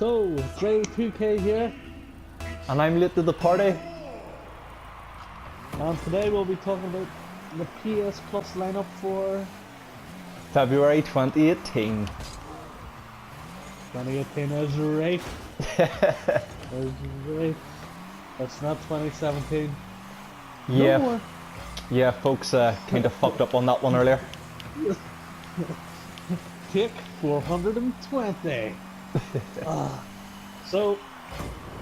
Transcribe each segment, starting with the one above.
So, Dreo2k here, And I'm late to the party. and today we'll be talking about the PS Plus lineup for February 2018. 2018 is right. Is right. It's not 2017. Yeah, No more. yeah, folks kind of fucked up on that one earlier. Take 420. So,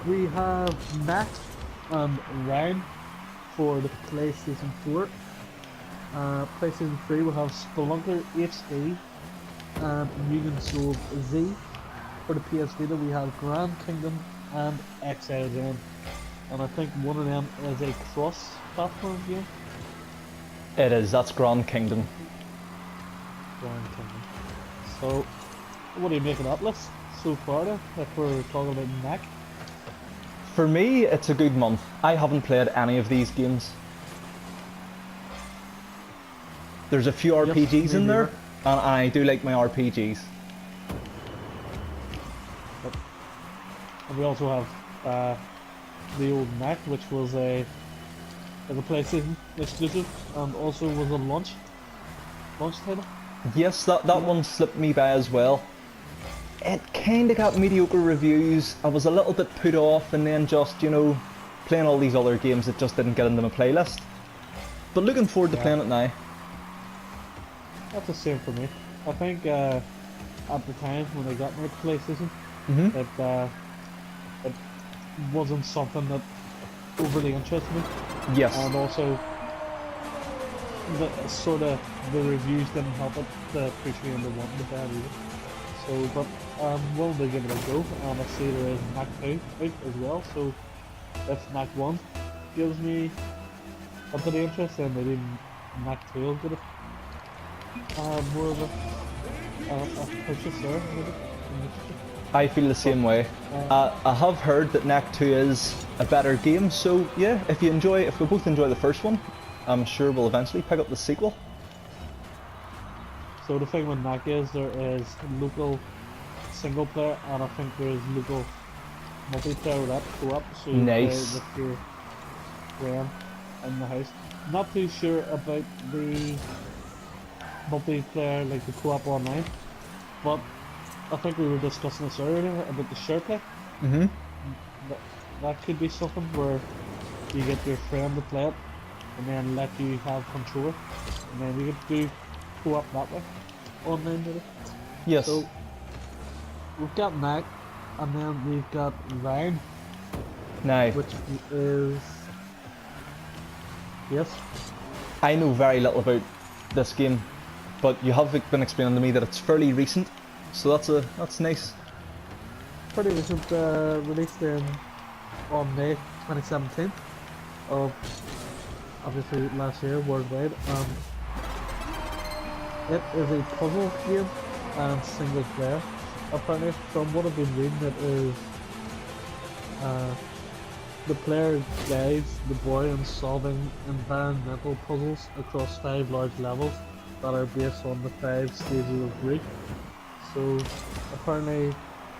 we have Nat and Ryan for the PlayStation 4. PlayStation 3 will have Spelunker HD and Mugen Soul Z. For the PS Vita we have Grand Kingdom and Exile Zone. And I think one of them is a cross-platform game. It is, that's Grand Kingdom. Grand Kingdom. So, what do you make of that list so far then, if we're talking about NAC? For me, it's a good month. I haven't played any of these games. There's a few RPGs in there, and I do like my RPGs. And we also have the old NAC, which was a PlayStation exclusive, and also was a launch title. Yes, that one slipped me by as well. It kind of got mediocre reviews. I was a little bit put off, and then just, you know, playing all these other games that just didn't get into my playlist. But looking forward to playing it now. That's the same for me. I think at the time when I got my PlayStation, it wasn't something that overly interested me. Yes. And also, the reviews didn't help it to push me into wanting to buy it either. So, but I'm willing to give it a go, and I see there is NAC 2 out as well, so if NAC 1 gives me a bit of interest, then maybe NAC 2 will get it. More of a purchase there, maybe. I feel the same way. I have heard that NAC 2 is a better game, so yeah, if we both enjoy the first one, I'm sure we'll eventually pick up the sequel. So the thing with NAC is there is local single player, and I think there is local multiplayer with that co-op, so you play with your friend in the house. Not too sure about the multiplayer, like the co-op online, but I think we were discussing this earlier about the share play. That could be something where you get your friend to play it and then let you have control, and then you get to co-op that way online with it. Yes. So we've got NAC, and then we've got Ryan, Now, which is yes. I know very little about this game, but you have been explaining to me that it's fairly recent, so that's nice. Pretty recent, released on May 2017 of obviously last year worldwide. It is a puzzle game and single player. Apparently, from what I've been reading, it is the player guides the boy in solving environmental puzzles across 5 large levels that are based on the 5 stages of grief. So apparently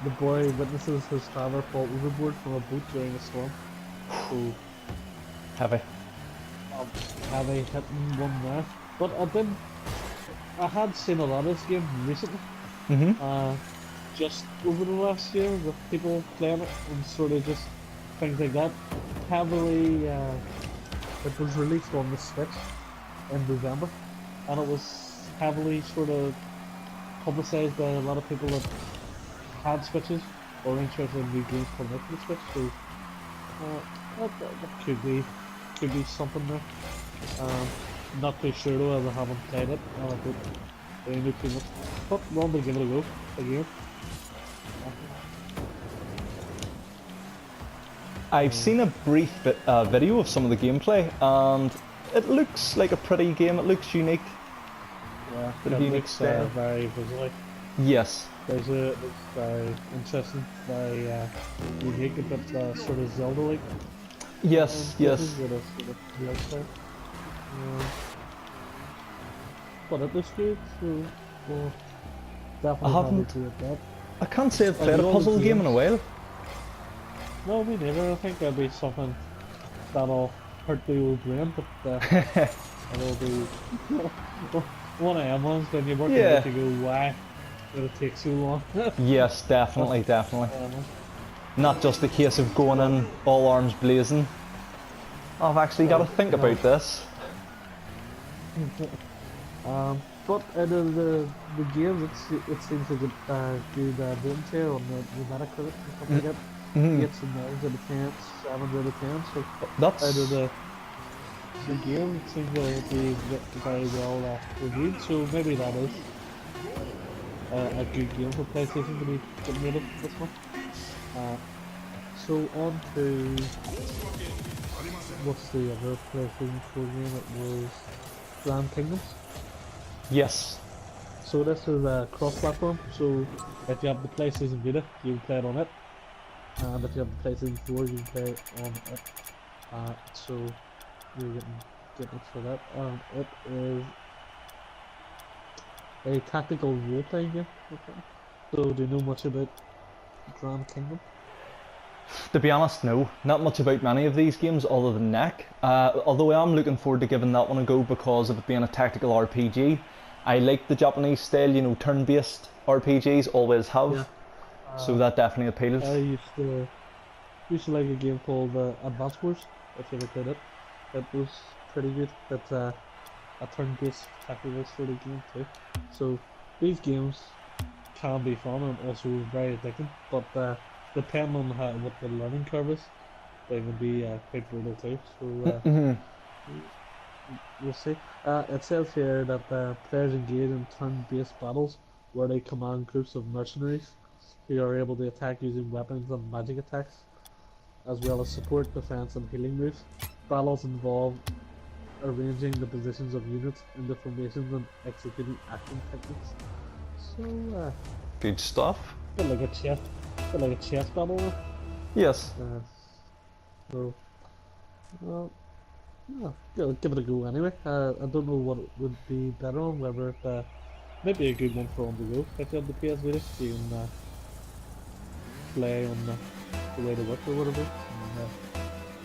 the boy witnesses his father fall overboard from a boat during a storm. So Heavy. heavy hitting one there. But I had seen a lot of this game recently. Just over the last year with people playing it and sort of just things like that. Heavily, it was released on the Switch in November, and it was heavily sort of publicised by a lot of people that had Switches or interested in new games coming out for the Switch. So that could be something there. Not too sure though, as I haven't played it, and I don't really know too much. But we'll give it a go again. I've seen a brief video of some of the gameplay, and it looks like a pretty game. It looks unique. Yeah, it looks very visually. Yes. It's very interesting, very unique, a bit sort of Zelda-like. Yes, yes. With a sort of lifestyle. But it looks good, so we'll definitely have to do that. I can't say I've played a all the puzzle game in a while. No, me neither. I think that'll be something that'll hurt the old brain, but it'll be one of them ones when you're working Yeah. out you go, why did it take so long? Yes, definitely, definitely. Not just a case of going in all arms blazing. I've actually got to think about this. But out of the games, it seems to get good rating here on the Metacritic and stuff like that. 8s and 9s out of 10s, 7s out of 10s. So That's out of the game, it seems to be very well reviewed. So maybe that is a good game for PlayStation to be getting rid of this one. So on to what's the other PlayStation 4 game? It was Grand Kingdoms. yes. So this is a cross-platform. So if you have the PlayStation Vita, you can play it on it, and if you have the PlayStation 4, you can play it on it. So you're getting it for that. It is a tactical role-playing game. Okay. So do you know much about Grand Kingdom? To be honest, no. Not much about many of these games other than Neck. Although I am looking forward to giving that one a go because of it being a tactical RPG. I like the Japanese style, you know, turn-based RPGs, always have. Yeah. So that definitely appeals. I used to like a game called Advance Wars, if you ever played it. It was pretty good. It's a turn-based tactical sort of game too. So these games can be fun and also very addicting, but depending on what the learning curve is, they can be quite brutal too. So we'll see. It says here that players engage in turn-based battles where they command groups of mercenaries who are able to attack using weapons and magic attacks, as well as support, defense, and healing moves. Battles involve arranging the positions of units into formations and executing action techniques. So, Good stuff. bit like a chess battle. Yes. So, well, yeah, give it a go anyway. I don't know what it would be better on, whether it maybe a good one for on the go. If you have the PS Vita, you can play on the way to work or whatever,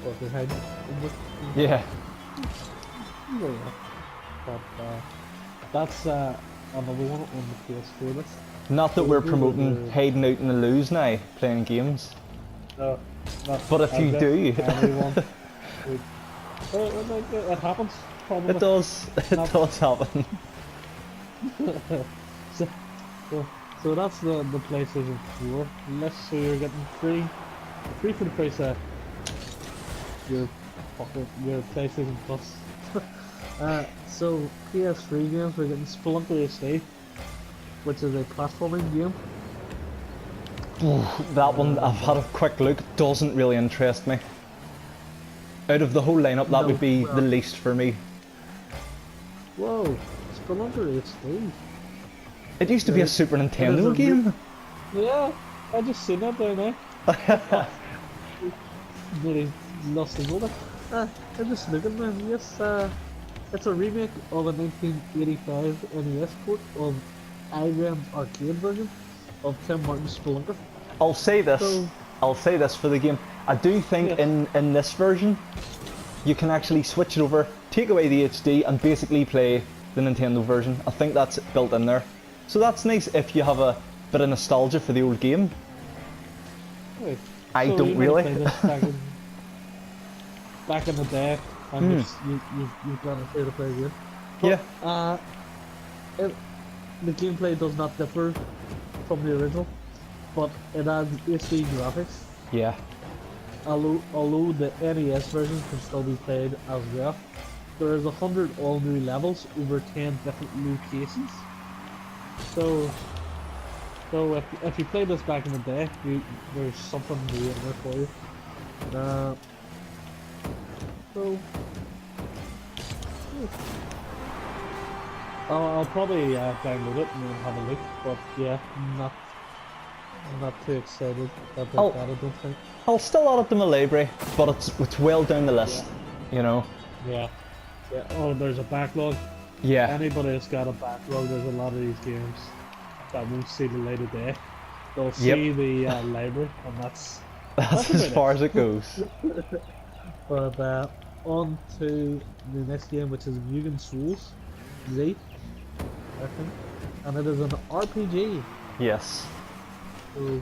or if you're hiding in work. Yeah. Yeah. But that's another one on the PS4 list. Not that we're promoting hiding out in the loos now, playing games. No, But if you do, anyone it happens. Probably. it does. It does happen. so that's the PlayStation 4 list. So you're getting free for the price of your PlayStation Plus. So PS3 games, we're getting Spelunker HD, which is a platforming game. That one, I've had a quick look, doesn't really interest me. Out of the whole lineup, that would be the least for me. Whoa, Spelunker HD. It used to be a Super Nintendo game. Yeah, I just seen that there now. Really lost the moment. I'm just looking now. Yes, it's a remake of a 1985 NES port of IRAM's arcade version of Tim Martin's Spelunker. I'll say this for the game. I do think in this version, you can actually switch it over, take away the HD, and basically play the Nintendo version. I think that's built in there. So that's nice if you have a bit of nostalgia for the old game. Wait, I so don't really. Back in the day, and you've got a free to play game. But, Yeah. The gameplay does not differ from the original, but it adds HD graphics. Yeah. Although the NES version can still be played as well. There is 100 all new levels over 10 different locations. So if you played this back in the day, there's something new in there for you. I'll probably download it and then have a look, but yeah, not too excited about that, I don't think. I'll still add it to my library, but it's well down the list, you know. Yeah. Oh, there's a backlog. Yeah. Anybody that's got a backlog, there's a lot of these games that won't see the light of day. they'll see the library, and that's That's as about far it. as it goes. But on to the next game, which is Mugen Souls Z, I think, and it is an RPG. Yes. So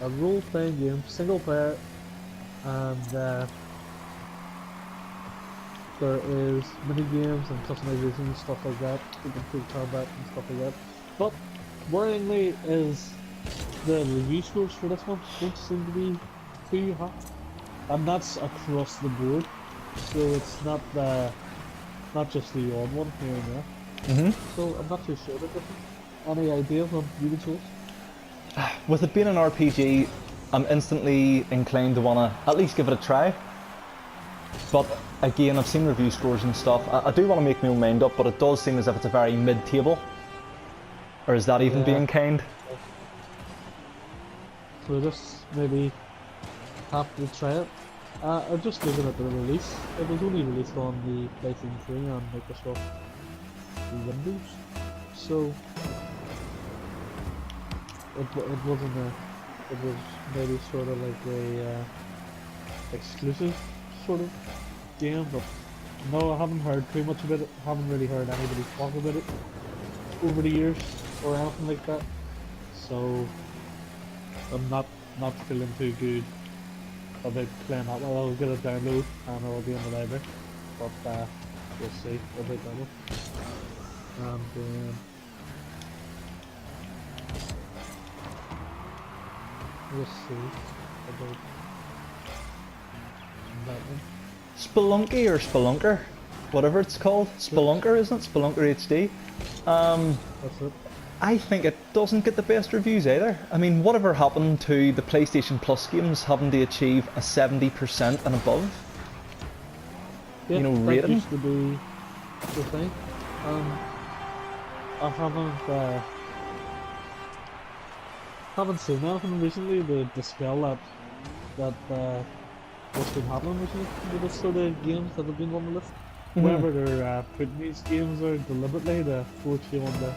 a role-playing game, single player, and there is mini games and customization and stuff like that. You can improve combat and stuff like that. But worryingly is the review scores for this one don't seem to be too high, and that's across the board. So it's not not just the odd one here and there. So I'm not too sure about this one. Any ideas on Mugen Souls? With it being an RPG, I'm instantly inclined to want to at least give it a try. But again, I've seen review scores and stuff. I do want to make my own mind up, but it does seem as if it's a very mid-table. Or is that even being kind? So just maybe have to try it. I'm just looking at the release. It was only released on the PlayStation 3 and Microsoft Windows. So it wasn't a, it was maybe sort of like a exclusive sort of game, but no, I haven't heard too much about it. Haven't really heard anybody talk about it over the years or anything like that. So I'm not feeling too good about playing that. Well, I'll get a download and it'll be in the library, but we'll see about that one. And we'll see about that one. Spelunky or Spelunker, whatever it's called. Spelunker, isn't it? Spelunker HD. That's it. I think it doesn't get the best reviews either. I mean, whatever happened to the PlayStation Plus games having to achieve a 70% and above? Yeah, you know, that rating? used to be the thing. I haven't seen anything recently to dispel that what's been happening recently with this sort of games that have been on the list. Whether they're putting these games there deliberately to force you on the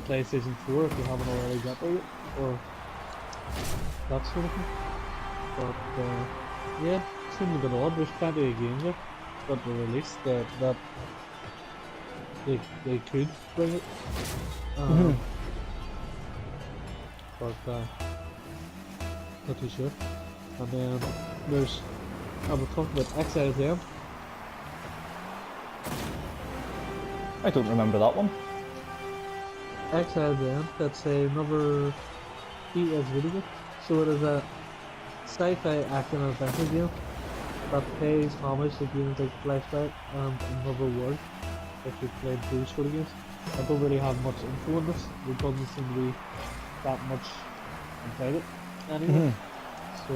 PlayStation 4 if you haven't already got there yet, or that sort of thing. But yeah, it seems a bit odd. There's plenty of games there that were released that they could bring it. But not too sure. And then there's, I will talk about XISM. I don't remember that one. XISM, that's another PS video game. So it is a sci-fi action adventure game that pays homage to games like Flashback and Another World. If you've played those sort of games, I don't really have much info on this. There doesn't seem to be that much about it anyway. So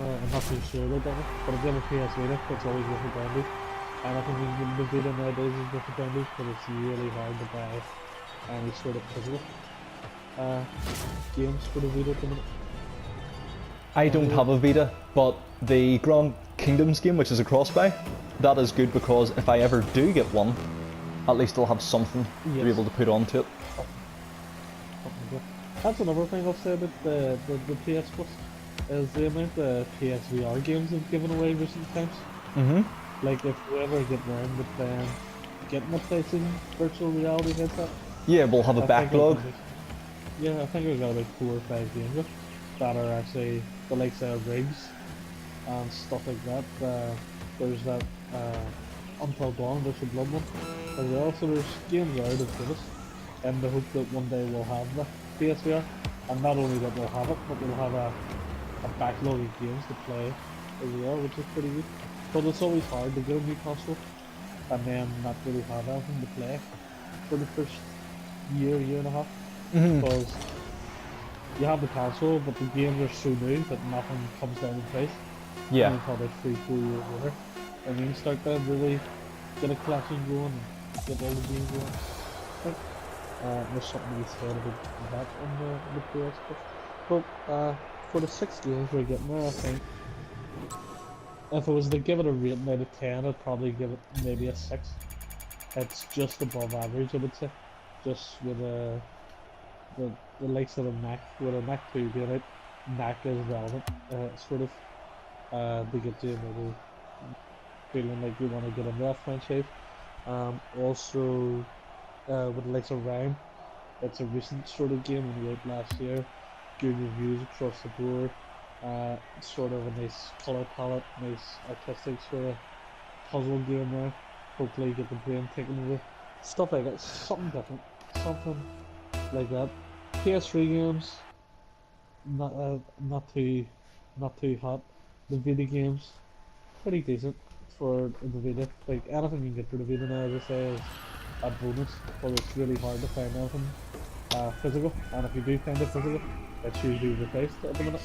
I'm not too sure about that one. But again, with PS Vita, it's always worth a download. And I think the Vita nowadays is worth a download, but it's really hard to buy any sort of physical games for the Vita at the minute. I don't have a Vita, but the Grand Kingdoms game, which is a cross-buy, that is good because if I ever do get one, at least I'll have something to be able to put onto it. That's another thing I'll say about the PS Plus, is the amount of PSVR games they've given away recent times. Like if we ever get around with getting a PlayStation virtual reality headset. Yeah, we'll have a backlog. I think we've got about 4 or 5 games that are actually the likes of rigs and stuff like that. There's that Until Dawn, there's a Blood one as well. So there's games out of this, and the hope that one day we'll have the PSVR, and not only that we'll have it, but we'll have a backlog of games to play as well, which is pretty good. But it's always hard to get a new console and then not really have anything to play for the first year and a half. Because you have the console, but the games are so new that nothing comes down in price. Yeah. Until about 3-4 years later, and then you start to really get a collection going and get all the games going. I think there's something to be said about that on the PS Plus. But for the 6 games we're getting there, I think if I was to give it a rating out of 10, I'd probably give it maybe a 6. It's just above average, I would say. Just with the the likes of the Mac, with a Mac 2 being out, Mac is relevant, sort of, to get you maybe feeling like you want to get into that franchise. Also, with the likes of Rhyme, it's a recent sort of game, only out last year. Good reviews across the board. Sort of a nice color palette, nice artistic sort of puzzle game there. Hopefully get the brain taken over. Stuff like that, something different, something like that. PS3 games, not too hot. The Vita games, pretty decent for the Vita. Like anything you can get for the Vita now, as I say, is a bonus. But it's really hard to find anything physical, and if you do find it physical, it's usually replaced at the minute.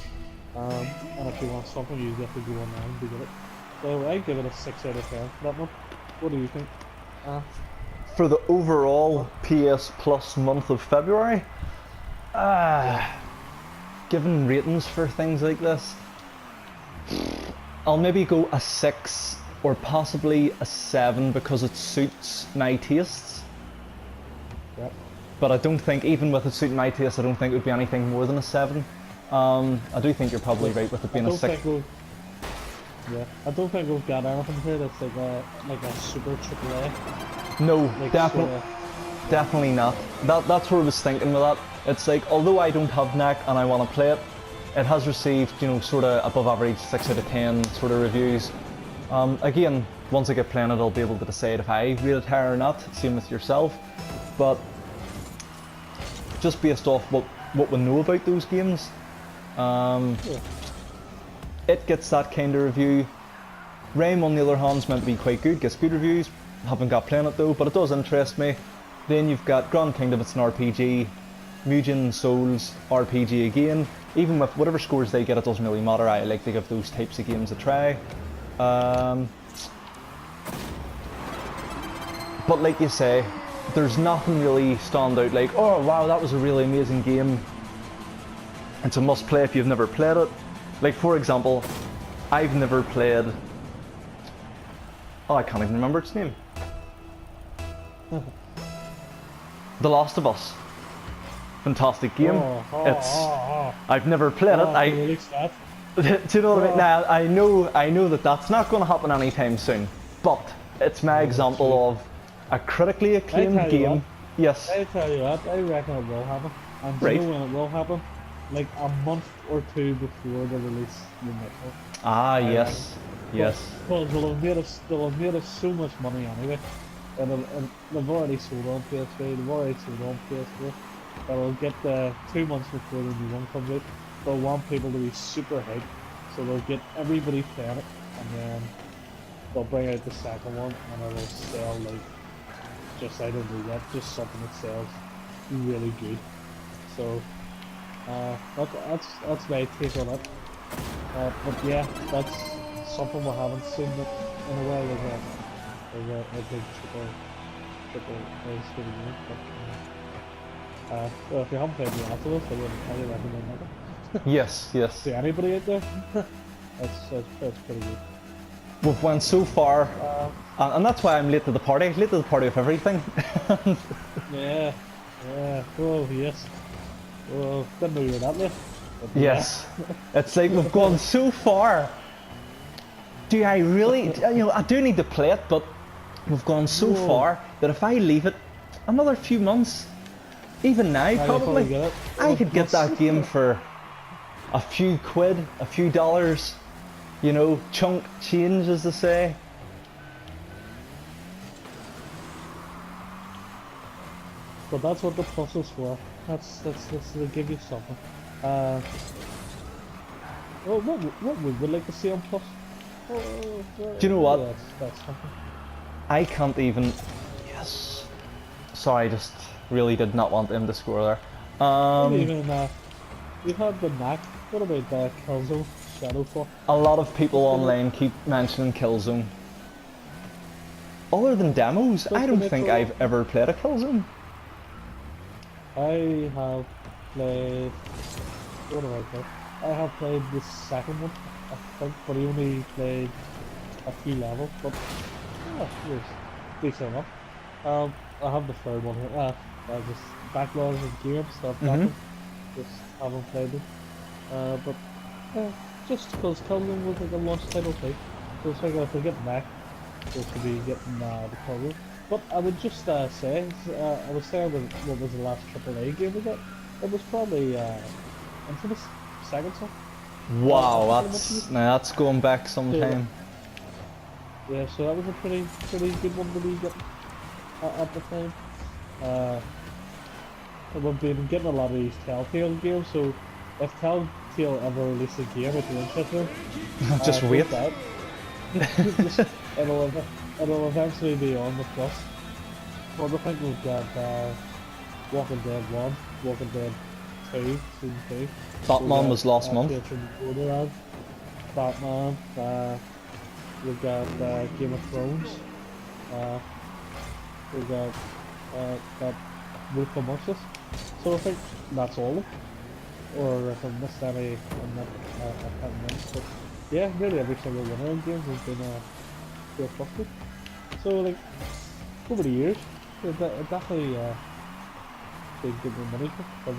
And if you want something, you have to go online to get it. So I give it a 6 out of 10 for that one. What do you think? For the overall PS Plus month of February, given ratings for things like this, I'll maybe go a 6 or possibly a 7 because it suits my tastes. Yep. But I don't think, even with it suiting my tastes, I don't think it would be anything more than a 7. I do think you're probably right with it being a 6. Yeah, I don't think we've got anything here that's like a super AAA. No, Like definitely not. That's what I was thinking with that. It's like, although I don't have NAC and I want to play it, it has received, you know, sort of above average 6 out of 10 sort of reviews. Again, once I get playing it, I'll be able to decide if I rate it higher or not. Same with yourself. But just based off what we know about those games, it gets that kind of review. Rame, on the other hand, is meant to be quite good, gets good reviews. Haven't got playing it though, but it does interest me. Then you've got Grand Kingdom, it's an RPG. Mugen Souls, RPG again. Even with whatever scores they get, it doesn't really matter. I like to give those types of games a try. But like you say, there's nothing really stand out like, oh wow, that was a really amazing game. It's a must play if you've never played it. Like for example, I've never played, I can't even remember its name. The Last of Us. Fantastic game. I've never played it. Do you know what I mean? Now I know that that's not going to happen anytime soon, but it's my example of a critically acclaimed game. Yes. I tell you what, I reckon it will happen. And do you know when it will happen? Like a month or two before the release of the next one. Yes. Yes. Because they'll have made us so much money anyway. And they've already sold on PS3, they've already sold on PS4. They'll get 2 months before the new one comes out. They'll want people to be super hyped, so they'll get everybody playing it, and then they'll bring out the second one, and it'll sell like just out of the net, just something that sells really good. So that's my take on it. But yeah, that's something we haven't seen in a while. A big triple A sort of game. Well, if you haven't played The Last of Us, I would highly recommend that. Yes. To anybody out there, that's pretty good. We've went so far, and that's why I'm late to the party of everything. Yeah. Oh yes. Well, didn't know you were that late. Yes. It's like we've gone so far. Do I really? You know, I do need to play it, but we've gone so far that if I leave it another few months, even now probably, I could get that game for a few quid, a few dollars, you know, chunk change as they say. But that's what the plus is for. That's to give you something. Well, what would we like to see on plus? Do you know what? That's something. I can't even. Yes. Sorry, I just really did not want them to score there. Even you have the Mac. What about Killzone Shadowfall? A lot of people online keep mentioning Killzone. Other than demos, I don't think I've ever played a Killzone. I have played. What have I played? I have played the second one, I think, but I only played a few levels. But yeah, it was decent enough. I have the third one here. I just backlogs of games stuff. just haven't played them. But just because Cullen was like a launch title too, so it's like if we're getting back, we should be getting the Cullen. But I would just say, I was saying what was the last AAA game we got? It was probably Infamous Second Son. Wow, that's going back some time. Yeah, so that was a pretty good one to be getting at the time. We've been getting a lot of these Telltale games, so if Telltale ever release a game that you're interested in, just wait. That. it'll eventually be on the Plus. But I think we've got Walking Dead 1, Walking Dead 2, Season 2. Batman was last month. Batman, we've got Game of Thrones, we've got Wolf Amongst Us. So I think that's all of them. Or if I missed any, I can't remember. But yeah, really every single one of them games has been real positive. So like, over the years, it definitely been good money for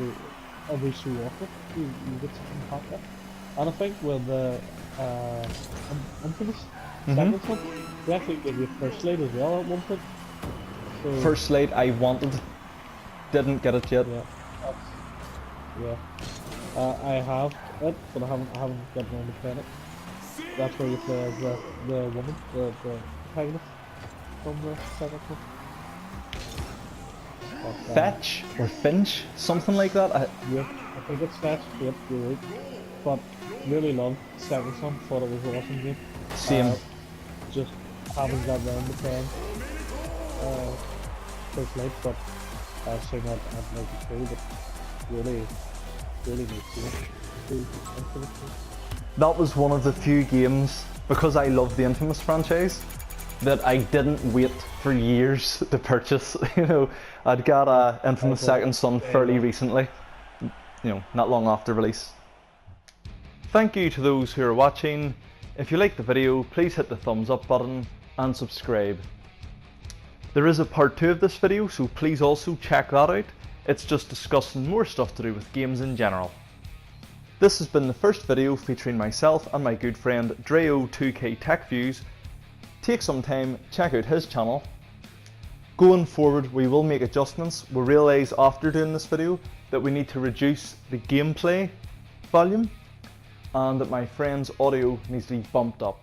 every so often. You get something popped up. And I think with the Infamous Second Son, they actually gave you First Light as well at one point. So, First Light I wanted, didn't get it yet. Yeah, I have it, but I haven't gotten around to playing it. That's where you play as the woman, the protagonist from the second one. But, Fetch or Finch, something like that. Yep, I think it's Fetch. Yep, you're right. But really loved Second Son. Thought it was an awesome game. Same. Just haven't got around to playing First Light, but I assume I'd like it too. But really makes sense. That was one of the few games, because I love the Infamous franchise, that I didn't wait for years to purchase. You know, I'd got Infamous Second Son fairly recently, you know, not long after release. Thank you to those who are watching. If you liked the video, please hit the thumbs up button and subscribe. There is a part 2 of this video, so please also check that out. It's just discussing more stuff to do with games in general. This has been the first video featuring myself and my good friend Dreo2k Techviews. Take some time, check out his channel. Going forward, we will make adjustments. We realise after doing this video that we need to reduce the gameplay volume and that my friend's audio needs to be bumped up.